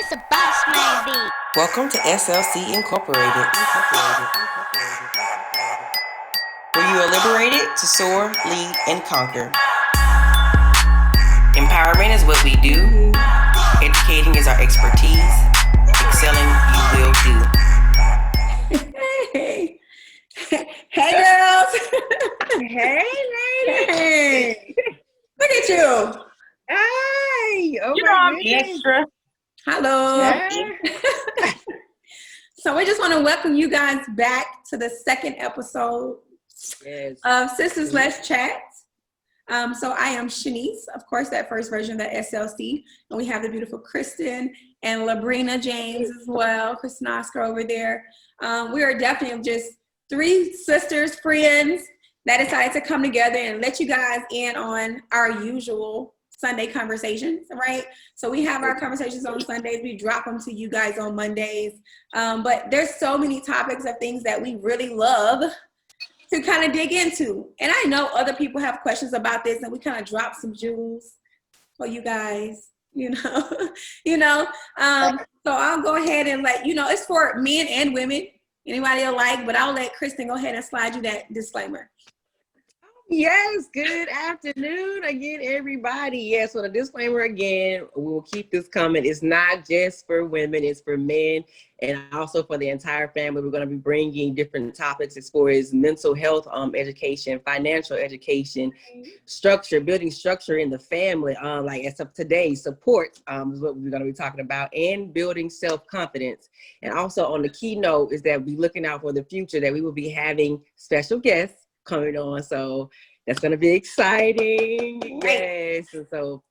It's a boss man beat. Welcome to SLC Incorporated. Where you are liberated to soar, lead, and conquer. Empowerment is what we do. Educating is our expertise. Excelling you will do. Hey, hey girls. Hey, lady. Look at you. Hey. Oh, You know I'm extra. Hello. Yeah. So we just want to welcome you guys back to the second episode Yes. of Sisters Let's Chat. So I am Shanice, of course, that first version of the SLC. And we have the beautiful Kristen and Labrina James as well. Kristen Oscar over there. We are definitely just three sisters, friends that decided to come together and let you guys in on our usual Sunday conversations, right? So we have our conversations on Sundays. We drop them to you guys on Mondays. But there's so many topics of things that we really love to kind of dig into. And I know other people have questions about this, and we kind of drop some jewels for you guys, So I'll go ahead and it's for men and women, anybody alike, but I'll let Kristen go ahead and slide you that disclaimer. Yes, good afternoon again, everybody. Yes, so the disclaimer again, we'll keep this coming. It's not just for women, it's for men and also for the entire family. We're going to be bringing different topics as far as mental health education, financial education, structure, building structure in the family, like as of today, support is what we're going to be talking about, and building self-confidence. And also on the keynote is that we're looking out for the future, that we will be having special guests coming on, so that's going to be exciting. Yes, and so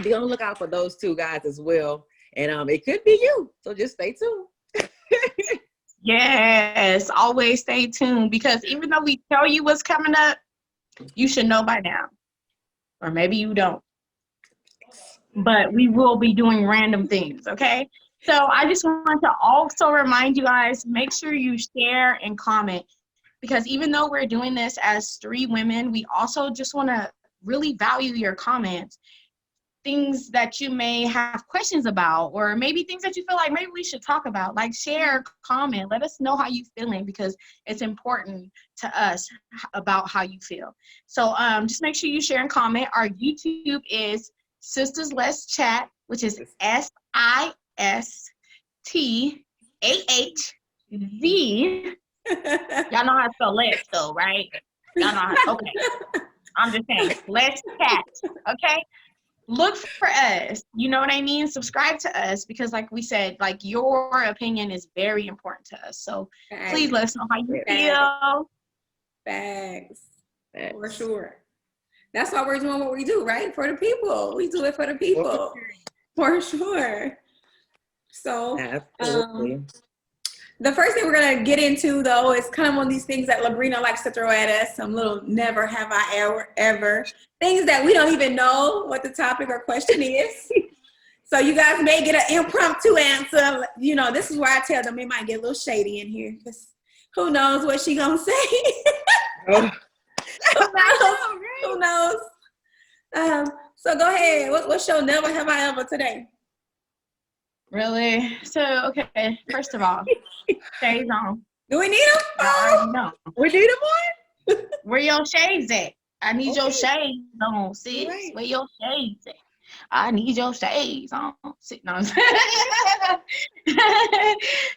be on the lookout for those two guys as well, and it could be you, so just stay tuned. Yes, always stay tuned, because even though we tell you what's coming up, you should know by now. Or maybe you don't. But we will be doing random things, okay? So I just want to also remind you guys, make sure you share and comment. Because even though we're doing this as three women, we also just want to really value your comments. Things that you may have questions about, or maybe things that you feel like maybe we should talk about. Like, share, comment, let us know how you're feeling, because it's important to us about how you feel. So just make sure you share and comment. Our YouTube is Sisters Let's Chat, which is SISTAHZ. Y'all know how to spell let's though, right? Y'all know how, okay. I'm just saying, let's chat, okay? Look for us, you know what I mean? Subscribe to us, because like we said, like, your opinion is very important to us. So please let us know how you feel. Thanks. For sure. That's why we're doing what we do, right? For the people. We do it for the people. For sure. So Absolutely. The first thing we're going to get into, though, is kind of one of these things that Labrina likes to throw at us, some little never have I ever, things that we don't even know what the topic or question is. So you guys may get an impromptu answer. This is where I tell them it might get a little shady in here, because who knows what she going to say. Who knows? So go ahead. What's your never have I ever today? Really? So, okay, first of all, shades on. Do we need them? No. We need them on? Where your shades at? I need your shades on, sis. Right. Where your shades at? I need your shades on. Sit. No.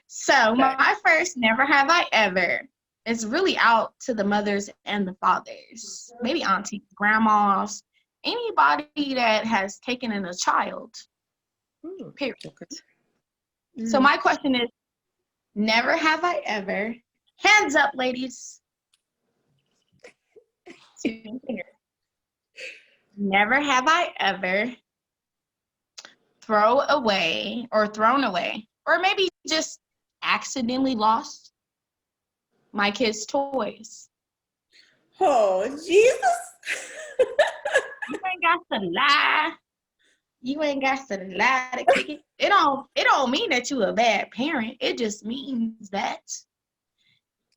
So, my first never have I ever is really out to the mothers and the fathers, maybe aunties, grandmas, anybody that has taken in a child. Period. Okay. So my question is, never have I ever, hands up, ladies. Never have I ever thrown away, or maybe just accidentally lost my kids' toys. Oh, Jesus. You ain't got to lie. You ain't got to lie to kick it. It don't mean that you a bad parent. It just means that,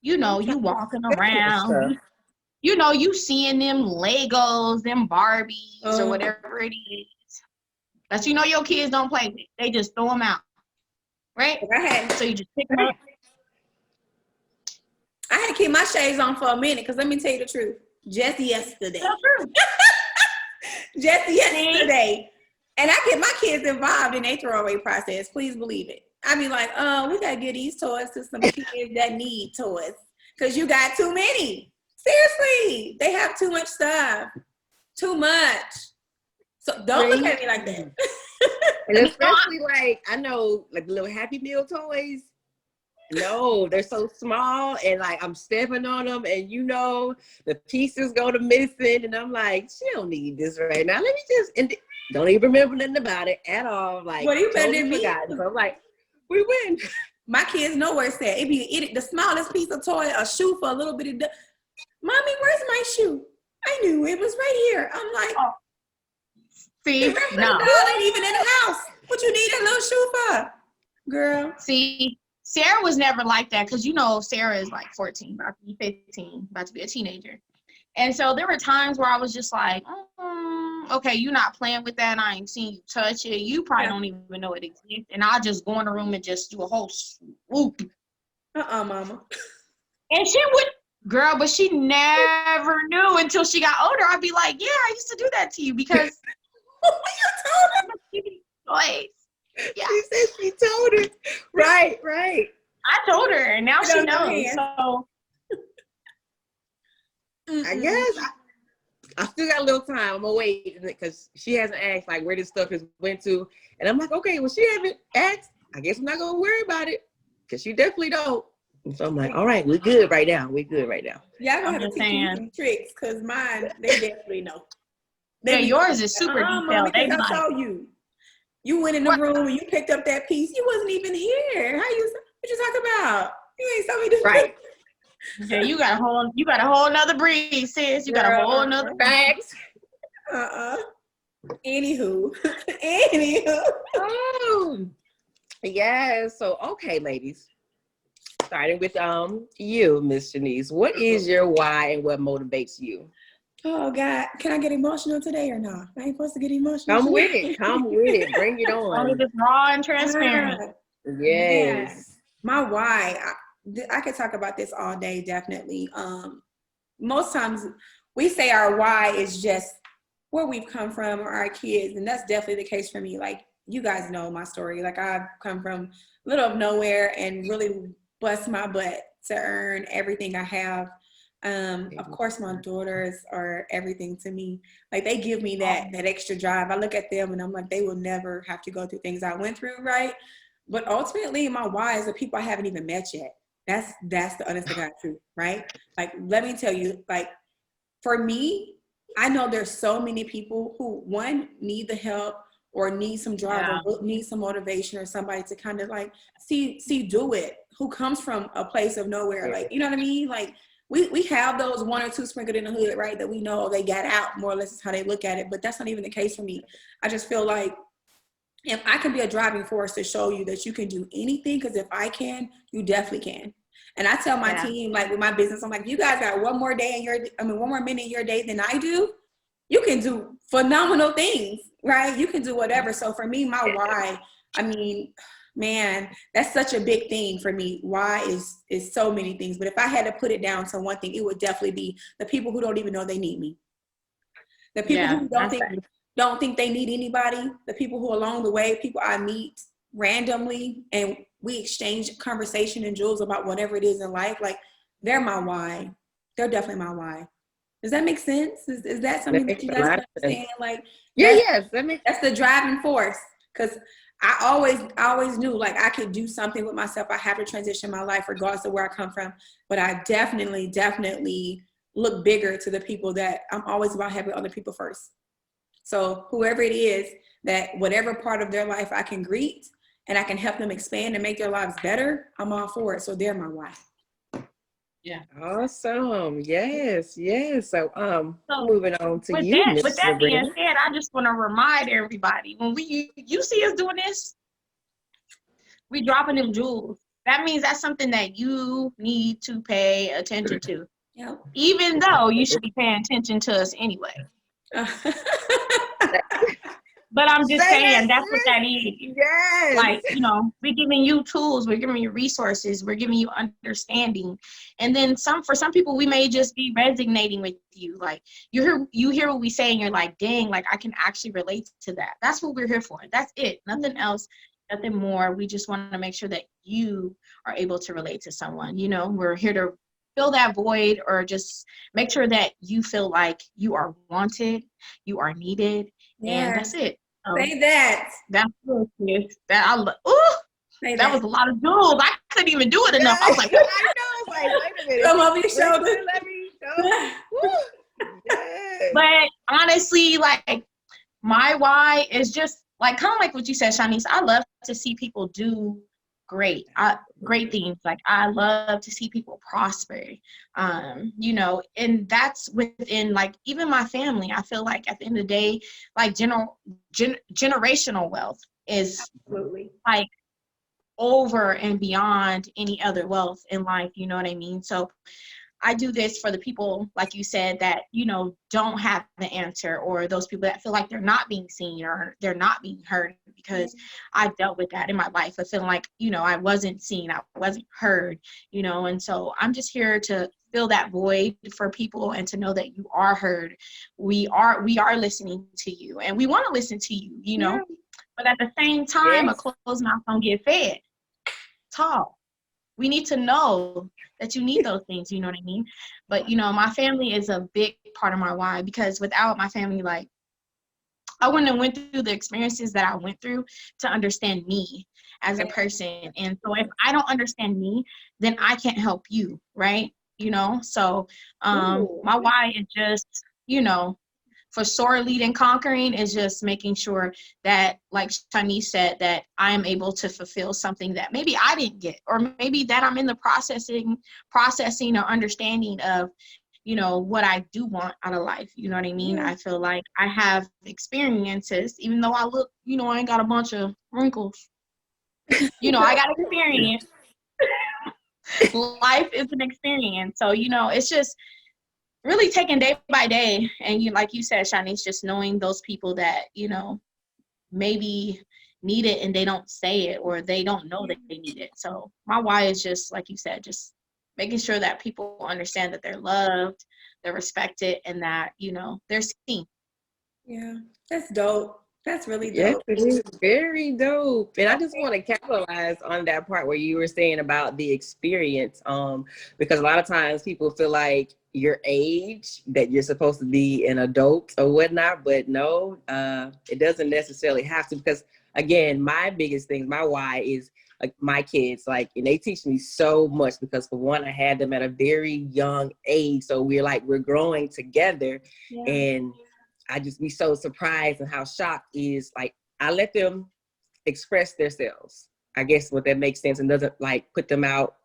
you walking around, you seeing them Legos, them Barbies, or whatever it is. that you know your kids don't play with. They just throw them out, right? So you just pick them up. I had to keep my shades on for a minute because let me tell you the truth. Just yesterday. So true. Just yesterday. And I get my kids involved in their throwaway process. Please believe it. I be like, we got to give these toys to some kids that need toys because you got too many. Seriously. They have too much stuff. Too much. So don't look at me like that. And especially like, I know like the little Happy Meal toys. No, they're so small and like I'm stepping on them and you know the pieces go to missing and I'm like, she don't need this right now. Let me just and don't even remember nothing about it at all. Like, well, you better totally than me. forgotten. So I'm like, we win. My kids know where it's at. It be the smallest piece of toy, a shoe for a little bit of. Mommy, where's my shoe? I knew it was right here. I'm like, see, the doll ain't even in the house. What you need a little shoe for, girl? See, Sarah was never like that because you know Sarah is like 14, about to be 15, about to be a teenager. And so there were times where I was just like, okay, you're not playing with that. I ain't seen you touch it. You probably don't even know it exists. And I'll just go in the room and just do a whole swoop. Mama. And she would, girl, but she never knew until she got older. I'd be like, yeah, I used to do that to you because you told her. Yeah. She said she told her. Right. I told her, and now she knows. So I guess I still got a little time. I'm gonna wait because she hasn't asked like where this stuff has went to, and I'm like, okay, well she haven't asked. I guess I'm not gonna worry about it because she definitely don't. And so I'm like, all right, we're good right now. Y'all gonna have to teach me some tricks because mine, they definitely know. Yours is super detailed. I told you. You went in the room and you picked up that piece. You wasn't even here. What you talking about? You ain't saw me do right. Yeah, you got a whole nother breed, sis. You got a whole nother facts. Anywho. Oh. Yeah. So okay, ladies. Starting with you, Miss Shanice. What is your why and what motivates you? Oh God, can I get emotional today or not? I ain't supposed to get emotional. Come with it. Bring it on. Only just raw and transparent. Yes. My why, I could talk about this all day, definitely. Most times we say our why is just where we've come from or our kids, and that's definitely the case for me. Like, you guys know my story. Like, I've come from a little of nowhere and really bust my butt to earn everything I have. Of course, my daughters are everything to me. Like, they give me that extra drive. I look at them and I'm like, they will never have to go through things I went through, right? But ultimately, my why is the people I haven't even met yet. That's the honest to God truth, right? Like, let me tell you, like, for me, I know there's so many people who, one, need the help or need some drive or need some motivation or somebody to kind of like see do it, who comes from a place of nowhere. Like, you know what I mean? Like, we have those one or two sprinkled in the hood, right? That we know they got out, more or less is how they look at it. But that's not even the case for me. I just feel like if I can be a driving force to show you that you can do anything, because if I can, you definitely can. And I tell my team, like with my business, I'm like, you guys got one more minute in your day than I do. You can do phenomenal things, right? You can do whatever. So for me, my why, I mean, man, that's such a big thing for me. Why is so many things. But if I had to put it down to one thing, it would definitely be the people who don't even know they need me. The people who don't think they need anybody. The people who along the way, people I meet randomly and we exchange conversation and jewels about whatever it is in life. Like, they're my why. They're definitely my why. Does that make sense? Is that something that you guys understand? Like, yes, that's the driving force. Because I always knew like I could do something with myself. I have to transition my life regardless of where I come from. But I definitely look bigger to the people that I'm always about having other people first. So whoever it is, that whatever part of their life I can greet and I can help them expand and make their lives better, I'm all for it. So they're my why. Yeah. Awesome. Yes. So moving on to you. With that being said, I just want to remind everybody, when you see us doing this, we dropping them jewels. That means that's something that you need to pay attention to. Yep. Even though you should be paying attention to us anyway. But I'm just Say saying, that, that's what sis. that is. Yes. Like, you know, we're giving you tools, we're giving you resources, we're giving you understanding. And then for some people, we may just be resonating with you. Like, you hear what we say and you're like, dang, like I can actually relate to that. That's what we're here for. That's it. Nothing else, nothing more. We just want to make sure that you are able to relate to someone. You know, we're here to fill that void, or just make sure that you feel like you are wanted, you are needed, and that's it. Say that. That's good, sis. Ooh, Say that was a lot of jewels. I couldn't even do it enough. I was like, I know. It's like, wait a minute. Come over your shoulder. Let me show. Woo. Yes. but honestly, like my why is just like kind of like what you said, Shanice. I love to see people do great things. Like I love to see people prosper. You know, and that's within like even my family. I feel like at the end of the day, like generational wealth is Absolutely. like over and beyond any other wealth in life, you know what I mean? So I do this for the people, like you said, that, you know, don't have the answer, or those people that feel like they're not being seen or they're not being heard, because I've dealt with that in my life of feeling like, you know, I wasn't seen, I wasn't heard, you know, and so I'm just here to fill that void for people and to know that you are heard. We are listening to you, and we want to listen to you, you know, but at the same time, a closed mouth don't get fed. Talk. We need to know that you need those things, you know what I mean? But, you know, my family is a big part of my why, because without my family, like, I wouldn't have went through the experiences that I went through to understand me as a person. And so if I don't understand me, then I can't help you, right? You know? So my why is just, you know, for SOAR, Lead, and Conquering is just making sure that, like Shanice said, that I am able to fulfill something that maybe I didn't get, or maybe that I'm in the processing or understanding of, you know, what I do want out of life. You know what I mean? I feel like I have experiences, even though I look, you know, I ain't got a bunch of wrinkles. You know, I got experience. Life is an experience. So, you know, it's just really taking day by day. And you, like you said, Shanice, just knowing those people that, you know, maybe need it and they don't say it, or they don't know that they need it. So my why is just, like you said, just making sure that people understand that they're loved, they're respected, and that, you know, they're seen. Yeah, that's dope. That's really Yes, dope. it is very dope. And I just want to capitalize on that part where you were saying about the experience. Because a lot of times people feel like your age, that you're supposed to be an adult or whatnot, but no, it doesn't necessarily have to. Because again, my biggest thing, my why is like my kids, like, and they teach me so much, because for one, I had them at a very young age. So we're growing together. And I just be so surprised and how shocked is, like, I let them express themselves. I guess what that makes sense, and doesn't like put them out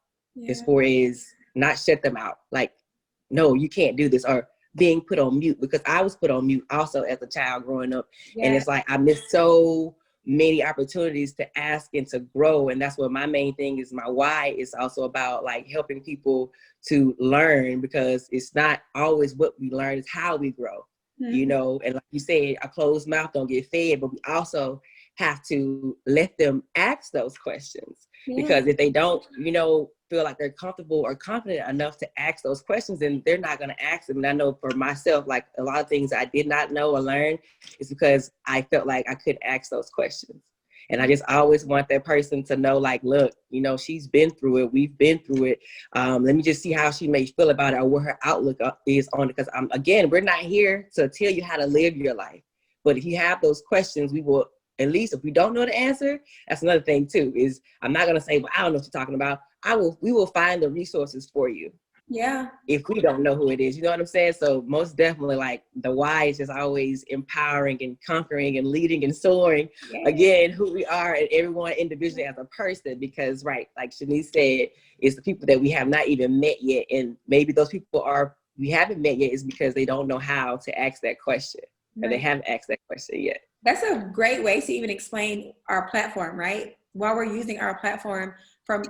as far as not shut them out. Like, no, you can't do this, or being put on mute, because I was put on mute also as a child growing up. And it's like, I missed so many opportunities to ask and to grow. And that's what my main thing is. My why is also about like helping people to learn, because it's not always what we learn, it's how we grow. You know, and like you said, a closed mouth don't get fed, but we also have to let them ask those questions, because if they don't, you know, feel like they're comfortable or confident enough to ask those questions, then they're not going to ask them. And I know for myself, like a lot of things I did not know or learn is because I felt like I couldn't ask those questions. And I just always want that person to know, like, look, you know, she's been through it. We've been through it. Let me just see how she may feel about it, or what her outlook is on it. Because again, we're not here to tell you how to live your life. But if you have those questions, we will, at least if we don't know the answer, that's another thing too, is I'm not going to say, well, I don't know what you're talking about. We will find the resources for you. Yeah. If we don't know who it is, you know what I'm saying? So most definitely, like, the why is just always empowering and conquering and leading and soaring, again, who we are and everyone individually as a person. Because like Shanice said, it's the people that we have not even met yet. And maybe those people we haven't met yet is because they don't know how to ask that question, or they haven't asked that question yet. That's a great way to even explain our platform, right? While we're using our platform from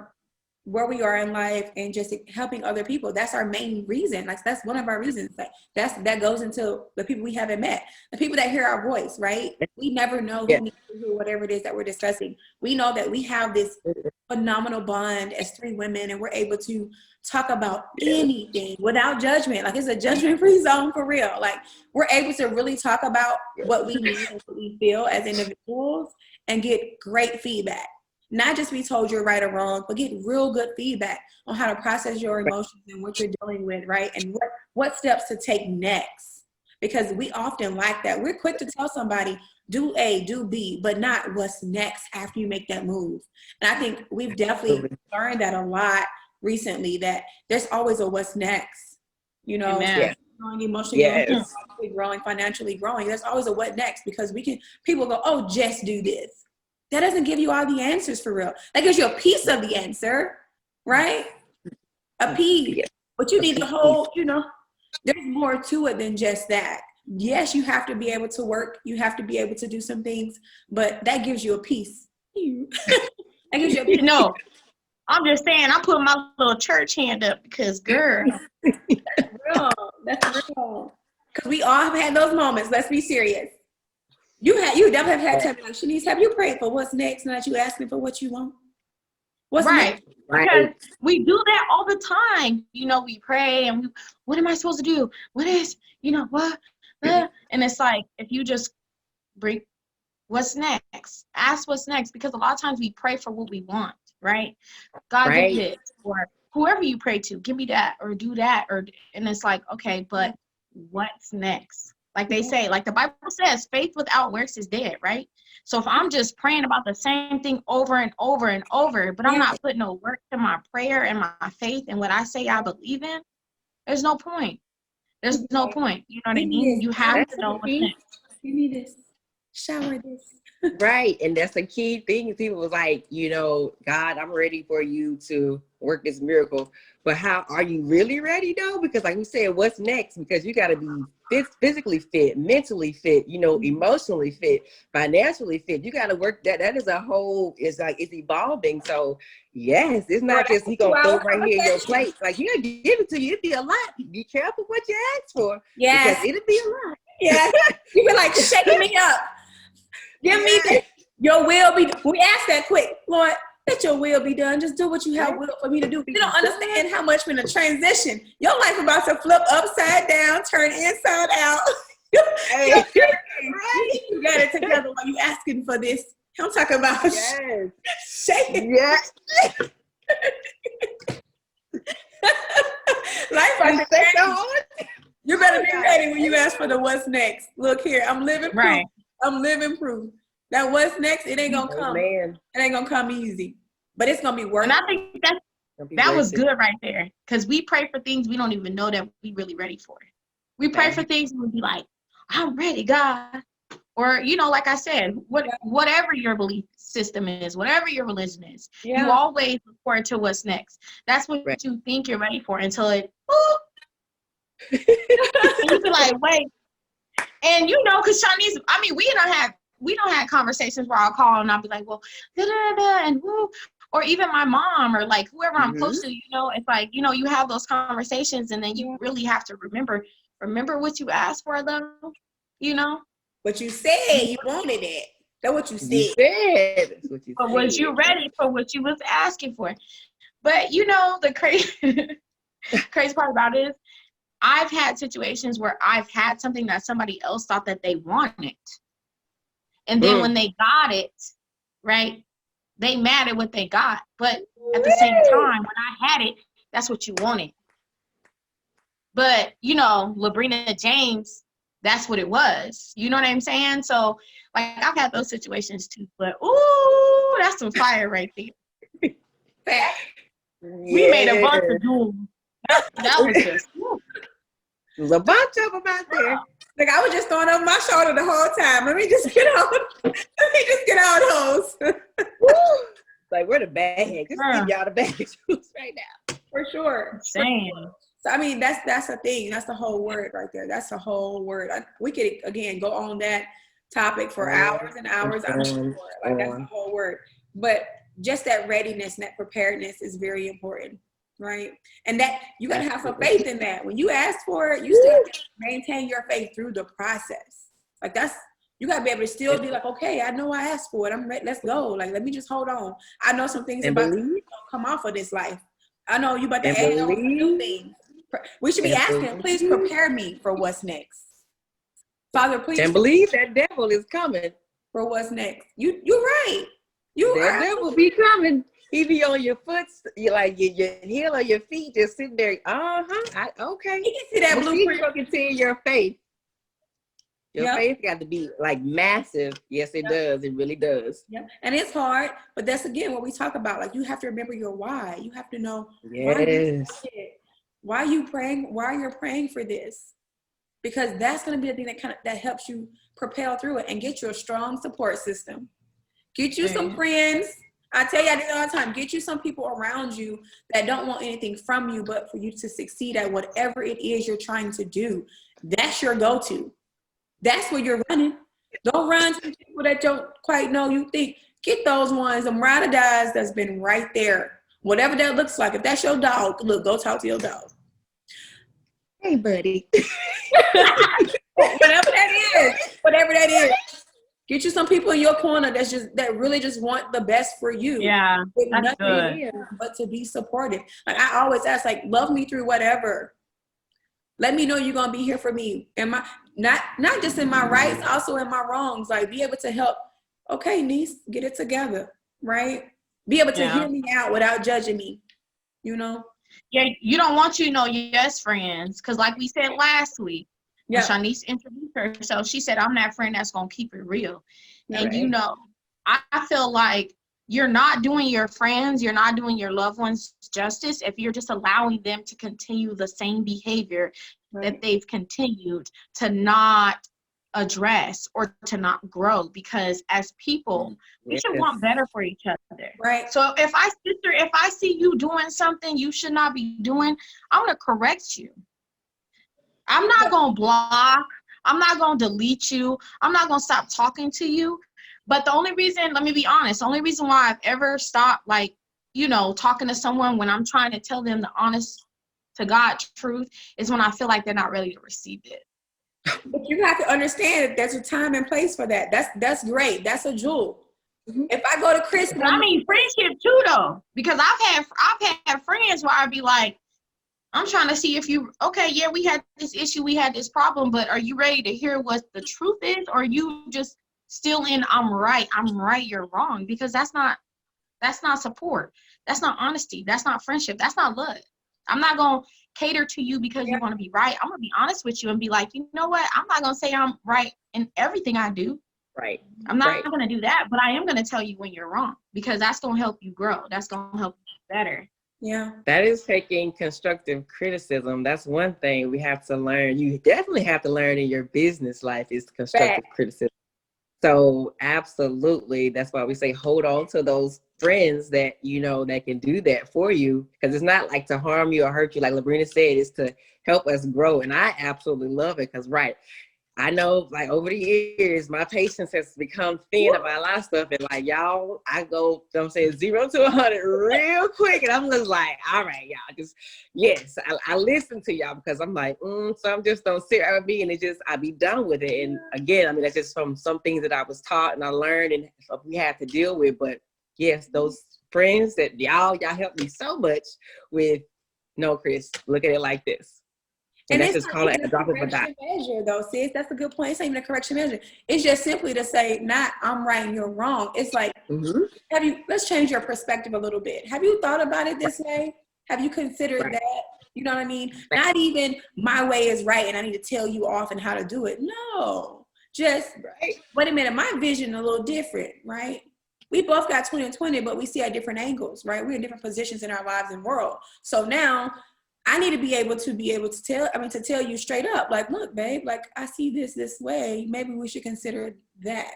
where we are in life and just helping other people. That's our main reason. Like, that's one of our reasons. Like, that goes into the people we haven't met, the people that hear our voice, right? We never know who needs to hear whatever it is that we're discussing. We know that we have this phenomenal bond as 3 women, and we're able to talk about anything without judgment. Like, it's a judgment-free zone for real. Like, we're able to really talk about what we need and what we feel as individuals and get great feedback. Not just be told you're right or wrong, but get real good feedback on how to process your emotions and what you're dealing with, right? And what steps to take next. Because we often like that. We're quick to tell somebody, do A, do B, but not what's next after you make that move. And I think we've definitely learned that a lot recently, that there's always a what's next. You know, growing emotionally, growing, financially growing. There's always a what next, because people go, oh, just do this. That doesn't give you all the answers for real. That gives you a piece of the answer, right? A piece. But you need the whole, you know, there's more to it than just that. Yes, you have to be able to work. You have to be able to do some things, but that gives you a piece. That gives you a piece. No, I'm just saying, I put my little church hand up because, girl. That's real. That's real. Because we all have had those moments. Let's be serious. You definitely have had time like, Shanice, have you prayed for what's next, not you asking for what you want? What's next? Because we do that all the time. You know, we pray and what am I supposed to do? What is, you know, what? And it's like, if you just bring what's next, ask what's next, because a lot of times we pray for what we want, right? God, give me this, or whoever you pray to, give me that, or do that, and it's like, okay, but what's next? Like they say, like the Bible says, faith without works is dead, right? So if I'm just praying about the same thing over and over and over, but I'm not putting no work to my prayer and my faith and what I say I believe in, there's no point. There's no point. You know what I mean? You have to know what's next. Give me this. Shower this. Right. And that's a key thing. People was like, you know, God, I'm ready for you to work this miracle. But how are you really ready though? Because like we said, what's next? Because you got to be physically fit, mentally fit, you know, emotionally fit, financially fit. You got to work that. That is a whole, it's evolving. So yes, it's not just he gonna throw right here in your plate. Like you gotta give it to you. It'd be a lot. Be careful what you ask for. Yeah. Because it'd be a lot. Yeah. You be like shaking me up. Give me that. Your will be done. We ask that quick. Lord, let your will be done. Just do what you have will for me to do. You don't understand how much in a transition. Your life about to flip upside down, turn inside out. You got it together while you asking for this. I'm talking about shaking. Yes. Life you better be ready when you ask for the what's next. Look here, I'm living proof. Right. I'm living proof. That what's next, it ain't gonna come. Man. It ain't gonna come easy. But it's gonna be worth it. And I think that was good right there. Because we pray for things we don't even know that we really ready for. We pray for things and we'll be like, I'm ready, God. Or, you know, like I said, whatever your belief system is, whatever your religion is, you always look forward to what's next. That's what you think you're ready for until it, and you be like, wait. And you know, because Shanice, I mean, we don't have conversations where I'll call and I'll be like, well, and woo. Or even my mom or like whoever I'm close to, you know, it's like, you know, you have those conversations and then you really have to remember what you asked for though, you know? But you said you wanted it. That's what you said. That's what you But said. was you ready for what you was asking for? But you know, the crazy part about it is I've had situations where I've had something that somebody else thought that they wanted. And then when they got it, right, they mad at what they got. But at the same time, when I had it, that's what you wanted. But, you know, Labrina James, that's what it was. You know what I'm saying? So, like, I've had those situations too. But, ooh, that's some fire right there. We made a bunch of duels. That was just, woo. There's a bunch of them out there. Like, I was just throwing over my shoulder the whole time. Let me just get out those. Like, we're the bad heads. Just give y'all the bad juice right now. For sure. Same. So, I mean, that's the thing. That's the whole word right there. That's the whole word. We could, again, go on that topic for hours and hours. I'm sure. Like, that's the whole word. But just that readiness and that preparedness is very important, right? And that you got to have some faith in that. When you ask for it, you still have to maintain your faith through the process. Like you got to be able to still be like, okay, I know I asked for it. I'm ready. Let's go. Like, let me just hold on. I know some things about to come off of this life. I know you about to add on new things. We should be asking, please prepare me for what's next. Father, please. And believe that devil is coming. For what's next. You're right. That devil be coming. He be on your foot, you like your heel or your feet, just sitting there. Okay. You can see that blueprint. You can see your faith. Your faith got to be like massive. Yes, it does. It really does. Yep. And it's hard, but that's again what we talk about. Like, you have to remember your why. You have to know why you're praying for this. Because that's going to be the thing that helps you propel through it and get you a strong support system. Get you some friends. I tell you, I do it all the time. Get you some people around you that don't want anything from you, but for you to succeed at whatever it is you're trying to do. That's your go-to. That's where you're running. Don't run to people that don't quite know you think. Get those ones, them ride or dies that's been right there. Whatever that looks like. If that's your dog, look, go talk to your dog. Hey, buddy. Whatever that is. Get you some people in your corner that really just want the best for you. Yeah, that's good. But to be supportive. Like, I always ask, like, love me through whatever. Let me know you're gonna be here for me. And not just in my rights, also in my wrongs. Like, be able to help. Okay, niece, get it together, right? Be able to hear me out without judging me. You know. Yeah, you don't want yes friends, because like we said last week, when Shanice introduced herself, she said, I'm that friend that's going to keep it real. And I feel like you're not doing your friends, you're not doing your loved ones justice if you're just allowing them to continue the same behavior that they've continued to not address or to not grow, because as people we should want better for each other, right? So if I see you doing something you should not be doing, I'm gonna correct you. I'm not gonna block, I'm not gonna delete you, I'm not gonna stop talking to you. But the only reason, let me be honest, the only reason why I've ever stopped talking to someone when I'm trying to tell them the honest to God truth is when I feel like they're not ready to receive it. But you have to understand that there's a time and place for that. That's great. That's a jewel. Mm-hmm. If I go to Chris, I mean friendship too, though, because I've had friends where I'd be like, I'm trying to see if you we had this issue, we had this problem, but are you ready to hear what the truth is, or are you just still in I'm right, you're wrong? Because that's not support. That's not honesty. That's not friendship. That's not love. I'm not gonna cater to you because you want to be right. I'm gonna be honest with you and be like, you know what? I'm not gonna say I'm right in everything I do. Right. I'm not gonna do that, but I am gonna tell you when you're wrong, because that's gonna help you grow. That's gonna help you better. Yeah. That is taking constructive criticism. That's one thing we have to learn. You definitely have to learn in your business life is constructive criticism. So absolutely, that's why we say hold on to those friends that that can do that for you, because it's not like to harm you or hurt you. Like Labrina said, it's to help us grow. And I absolutely love it, because I know, like, over the years, my patience has become thin about a lot of stuff. And, like, y'all, I go, 0 to 100 real quick. And I'm just like, all right, y'all, just, yes, I listen to y'all, because I'm like, some just don't sit right with me. And I be done with it. And again, I mean, that's just from some things that I was taught and I learned and we had to deal with. But yes, those friends that y'all helped me so much with, no, Chris, look at it like this. And that's just call it a drop of a dot. Measure, though, sis. That's a good point. It's not even a correction measure. It's just simply to say, not I'm right and you're wrong. It's like, let's change your perspective a little bit. Have you thought about it this way? Have you considered that? You know what I mean? Not even my way is right and I need to tell you off and how to do it. No, just wait a minute. My vision is a little different, right? We both got 20/20, but we see at different angles, right? We're in different positions in our lives and world. So now I need to be able to tell you straight up, like, look, babe, like, I see this way. Maybe we should consider that.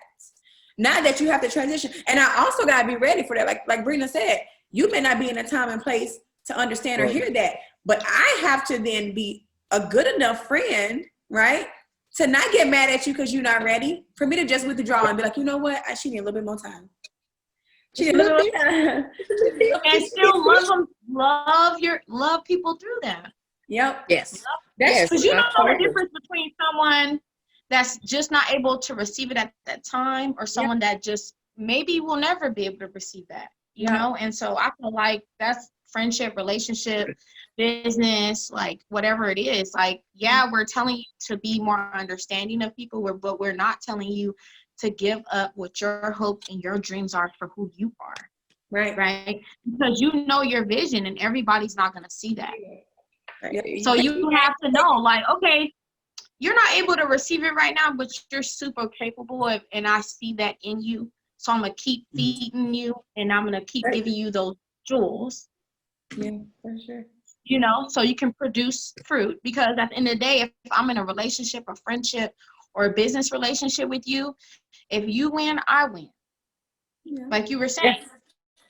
Not that you have to transition. And I also got to be ready for that. Like Brina said, you may not be in a time and place to understand or hear that, but I have to then be a good enough friend, right, to not get mad at you because you're not ready, for me to just withdraw and be like, you know what, she need a little bit more time. She a little bit. And still love people through that. Yep. Yes. That's Because you know the absolutely. difference between someone that's just not able to receive it at that time or someone that just maybe will never be able to receive that, you know? And so I feel like that's friendship, relationship, business, like whatever it is. Like, yeah, we're telling you to be more understanding of people, but we're not telling you to give up what your hope and your dreams are for who you are. Right? Because you know your vision and everybody's not going to see that. So you have to know, like, okay, you're not able to receive it right now, but you're super capable of, and I see that in you. So I'm going to keep feeding you and I'm going to keep giving you those jewels. Yeah, for sure. You know, so you can produce fruit, because at the end of the day, if I'm in a relationship, a friendship, or a business relationship with you, if you win, I win. Yeah. Like you were saying.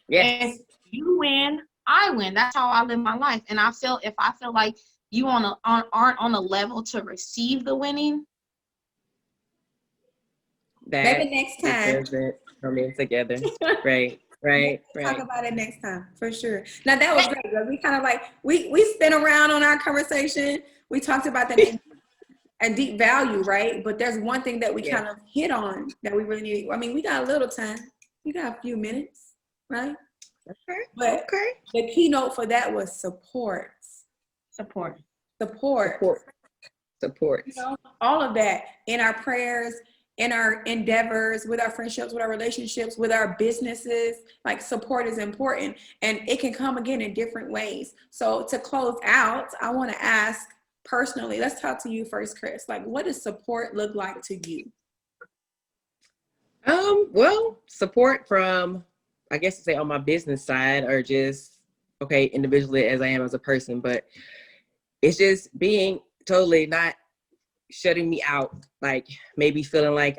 Yes. If you win, I win. That's how I live my life. And if I feel like you aren't on a level to receive the winning, maybe next time. Coming together. Right. Talk about it next time for sure. Now that was great. We kind of like we spin around on our conversation. We talked about that and deep value, right? But there's one thing that we kind of hit on that we really need. I mean, we got a little time. We got a few minutes, right? Okay. But the keynote for that was support. You know, all of that in our prayers, in our endeavors, with our friendships, with our relationships, with our businesses. Like, support is important, and it can come again in different ways. So to close out, I want to ask personally, let's talk to you first, Chris. Like, what does support look like to you? Well, support from, I guess to say, on my business side, or just individually as I am as a person, but it's just being totally not shutting me out, like maybe feeling like,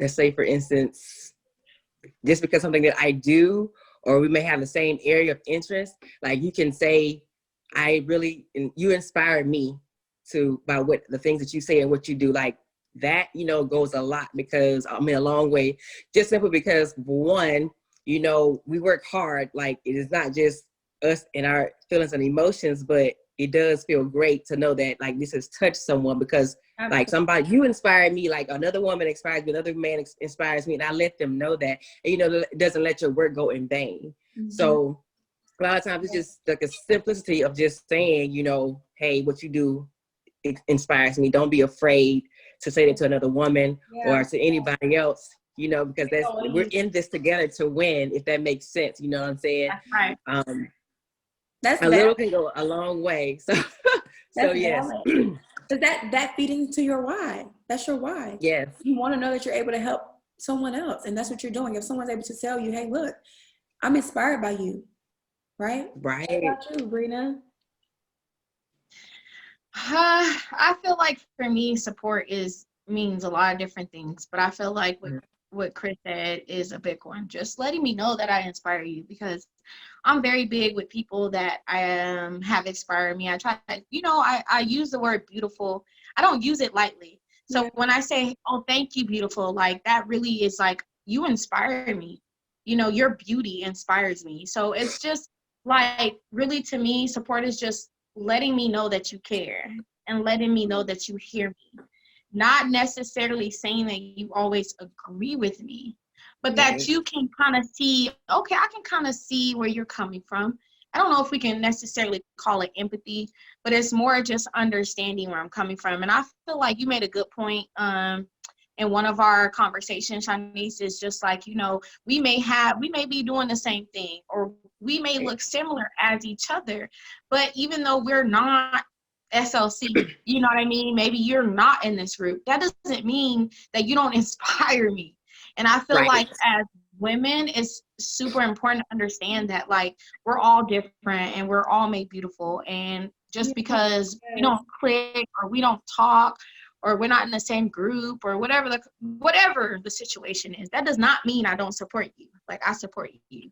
let's say for instance, just because something that I do, or we may have the same area of interest, like you can say, you inspired me by what the things that you say and what you do, like that, goes a lot, because I mean, a long way, just simply because, one, we work hard, like it is not just us and our feelings and emotions, but it does feel great to know that like this has touched someone, because like somebody, you inspired me, like another woman inspires me, another man inspires me, and I let them know that, and, it doesn't let your work go in vain. So a lot of times it's just like a simplicity of just saying, hey, what you do, it inspires me. Don't be afraid to say that to another woman or to anybody else, because we're in this together to win, if that makes sense. You know what I'm saying? That's right. That's a little can go a long way. So, yes. Because that feeds into your why. That's your why. Yes. You want to know that you're able to help someone else, and that's what you're doing. If someone's able to tell you, hey, look, I'm inspired by you, right? Right. What about you, Brina? I feel like for me, support means a lot of different things, but I feel like what Chris said is a big one. Just letting me know that I inspire you, because I'm very big with people that have inspired me. I try, I use the word beautiful. I don't use it lightly. So when I say, oh, thank you, beautiful, like that really is like, you inspire me. Your beauty inspires me. So it's just like, really, to me, support is just letting me know that you care and letting me know that you hear me. Not necessarily saying that you always agree with me, but that you can kind of see, okay, I can kind of see where you're coming from. I don't know if we can necessarily call it empathy, but it's more just understanding where I'm coming from. And I feel like you made a good point in one of our conversations, Shanice, is just like, we may be doing the same thing, or we may look similar as each other, but even though we're not SLC, you know what I mean? Maybe you're not in this group. That doesn't mean that you don't inspire me. And I feel like as women, it's super important to understand that, like, we're all different and we're all made beautiful. And just because we don't click or we don't talk or we're not in the same group or whatever the situation is, that does not mean I don't support you. Like, I support you.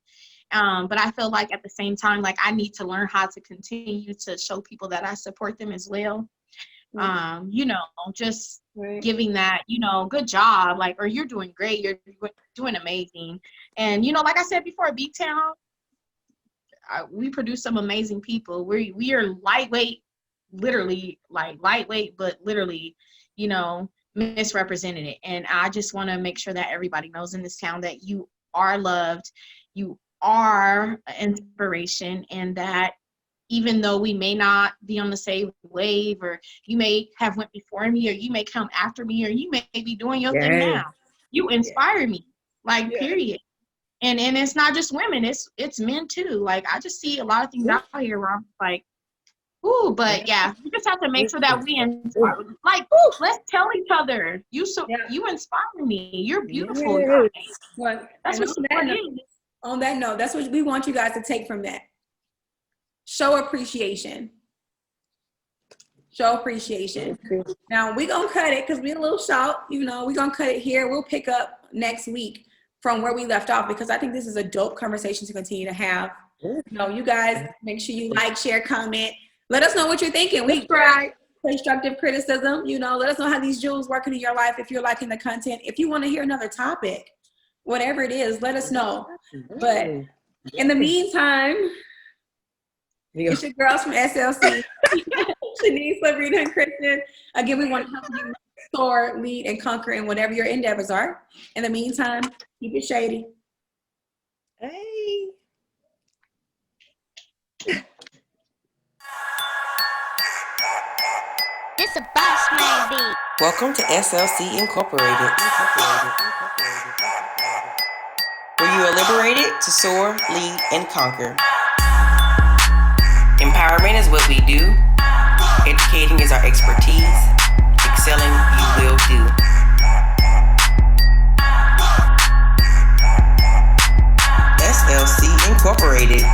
But I feel like at the same time, like, I need to learn how to continue to show people that I support them as well. Just Right. giving that, good job, like, or you're doing great, you're doing amazing. And, like I said before, B-Town, we produce some amazing people. We are lightweight, literally, like lightweight, but literally, misrepresented it. And I just want to make sure that everybody knows in this town that you are loved, you are an inspiration, and that even though we may not be on the same wave, or you may have went before me, or you may come after me, or you may be doing your thing now, you inspire me, like, period. And it's not just women, it's men too. Like, I just see a lot of things out here where I'm like, ooh, but we just have to make sure that we inspire. Like, let's tell each other, you inspire me. You're beautiful. Well, That's what support is. On that note, that's what we want you guys to take from that. Show appreciation. Show appreciation. Now, we're going to cut it because we're a little short. We're going to cut it here. We'll pick up next week from where we left off, because I think this is a dope conversation to continue to have. You guys, make sure you like, share, comment. Let us know what you're thinking. We try constructive criticism. Let us know how these jewels working in your life. If you're liking the content, if you want to hear another topic, whatever it is, let us know. But in the meantime, it's your girls from SLC, Shanice, Labrina, and Kristen. Again, we want to help you soar, lead, and conquer in whatever your endeavors are. In the meantime, keep it shady. Hey. This a boss man beat. Welcome to SLC Incorporated, where you are liberated to soar, lead, and conquer. Empowerment is what we do. Educating is our expertise. Excelling, you will do. SLC Incorporated.